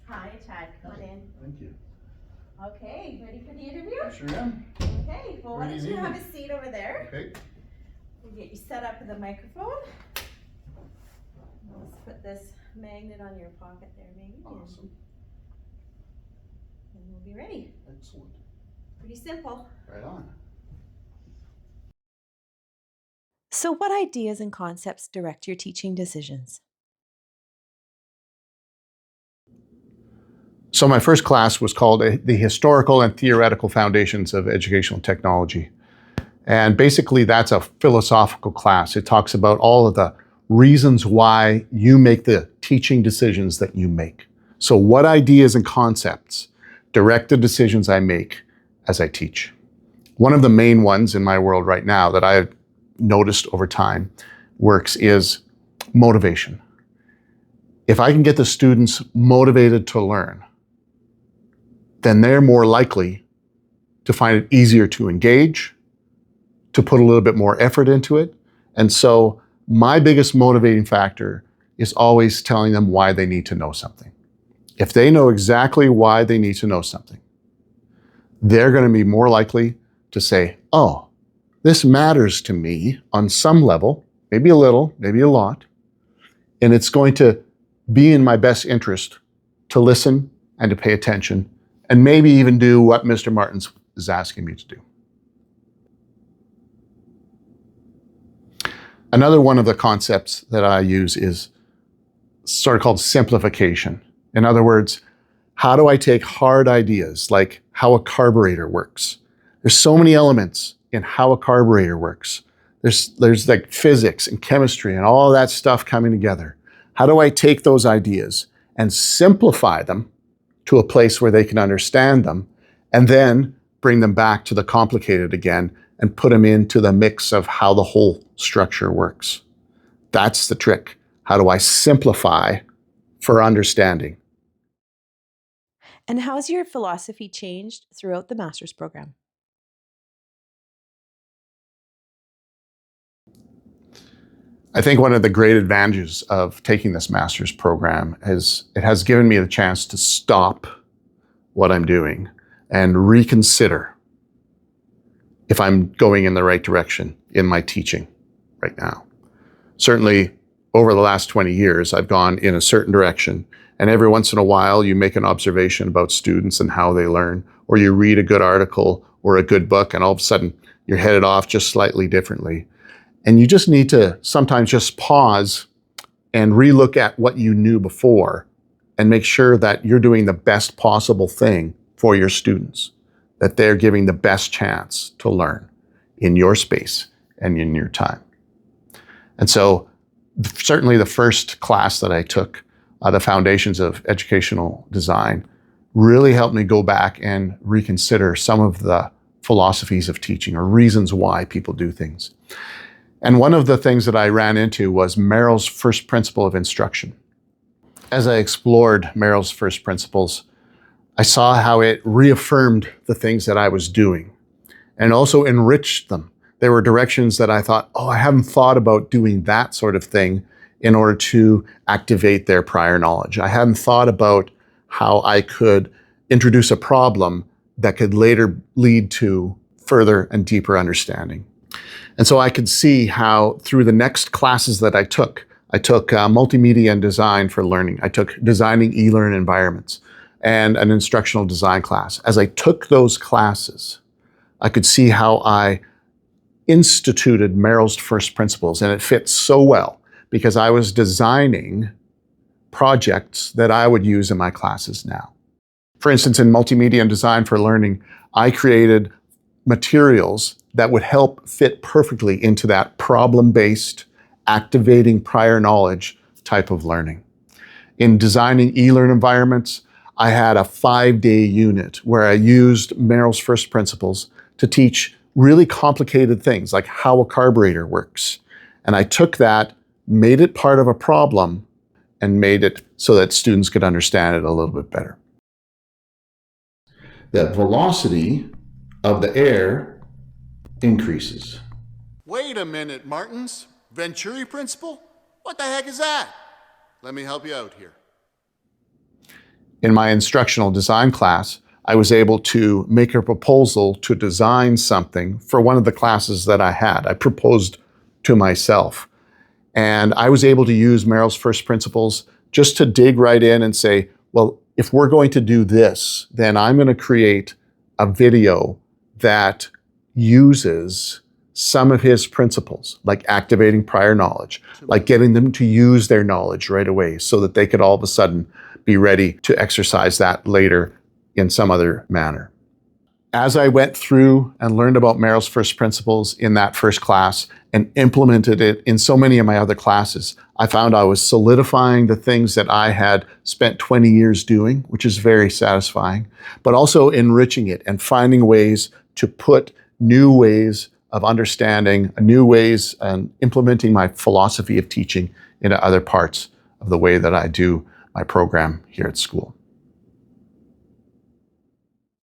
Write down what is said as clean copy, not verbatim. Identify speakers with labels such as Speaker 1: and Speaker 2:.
Speaker 1: Hi, Chad. Come on in.
Speaker 2: Thank you.
Speaker 1: Okay, ready for the interview?
Speaker 2: I sure am.
Speaker 1: Okay, well, why don't you have a seat over there?
Speaker 2: Okay.
Speaker 1: We'll get you set up with a microphone. Let's put this magnet on your pocket there, maybe.
Speaker 2: Awesome.
Speaker 1: And we'll be ready.
Speaker 2: Excellent.
Speaker 1: Pretty simple.
Speaker 2: Right on.
Speaker 1: So, what ideas and concepts direct your teaching decisions?
Speaker 2: So my first class was called The Historical and Theoretical Foundations of Educational Technology. And basically that's a philosophical class. It talks about all of the reasons why you make the teaching decisions that you make. So what ideas and concepts direct the decisions I make as I teach? One of the main ones in my world right now that I've noticed over time works is motivation. If I can get the students motivated to learn, then they're more likely to find it easier to engage, to put a little bit more effort into it. And so my biggest motivating factor is always telling them why they need to know something. If they know exactly why they need to know something, they're going to be more likely to say, oh, this matters to me on some level, maybe a little, maybe a lot, and it's going to be in my best interest to listen and to pay attention and maybe even do what Mr. Martins is asking me to do. Another one of the concepts that I use is sort of called simplification. In other words, how do I take hard ideas like how a carburetor works? There's so many elements in how a carburetor works. There's like physics and chemistry and all that stuff coming together. How do I take those ideas and simplify them to a place where they can understand them, and then bring them back to the complicated again and put them into the mix of how the whole structure works? That's the trick. How do I simplify for understanding?
Speaker 1: And how's your philosophy changed throughout the master's program?
Speaker 2: I think one of the great advantages of taking this master's program is it has given me the chance to stop what I'm doing and reconsider if I'm going in the right direction in my teaching right now. Certainly, over the last 20 years, I've gone in a certain direction, and every once in a while you make an observation about students and how they learn, or you read a good article or a good book, and all of a sudden you're headed off just slightly differently. And you just need to sometimes just pause and relook at what you knew before and make sure that you're doing the best possible thing for your students, that they're giving the best chance to learn in your space and in your time. And so certainly the first class that I took, the Foundations of Educational Design, really helped me go back and reconsider some of the philosophies of teaching or reasons why people do things. And one of the things that I ran into was Merrill's first principle of instruction. As I explored Merrill's first principles, I saw how it reaffirmed the things that I was doing and also enriched them. There were directions that I thought, oh, I haven't thought about doing that sort of thing in order to activate their prior knowledge. I hadn't thought about how I could introduce a problem that could later lead to further and deeper understanding. And so I could see how through the next classes that I took multimedia and design for learning. I took designing e-learn environments and an instructional design class. As I took those classes, I could see how I instituted Merrill's first principles, and it fit so well because I was designing projects that I would use in my classes now. For instance, in multimedia and design for learning, I created materials that would help fit perfectly into that problem-based, activating prior knowledge type of learning. In designing e-learn environments, I had a 5-day unit where I used Merrill's first principles to teach really complicated things like how a carburetor works. And I took that, made it part of a problem, and made it so that students could understand it a little bit better. The velocity of the air increases. Wait a minute, Martins. Venturi principle? What the heck is that? Let me help you out here. In my instructional design class, I was able to make a proposal to design something for one of the classes that I had. I proposed to myself. And I was able to use Merrill's First Principles just to dig right in and say, well, if we're going to do this, then I'm going to create a video that uses some of his principles, like activating prior knowledge, like getting them to use their knowledge right away so that they could all of a sudden be ready to exercise that later in some other manner. As I went through and learned about Merrill's First Principles in that first class and implemented it in so many of my other classes, I found I was solidifying the things that I had spent 20 years doing, which is very satisfying, but also enriching it and finding ways to put new ways of understanding, new ways and implementing my philosophy of teaching into other parts of the way that I do my program here at school.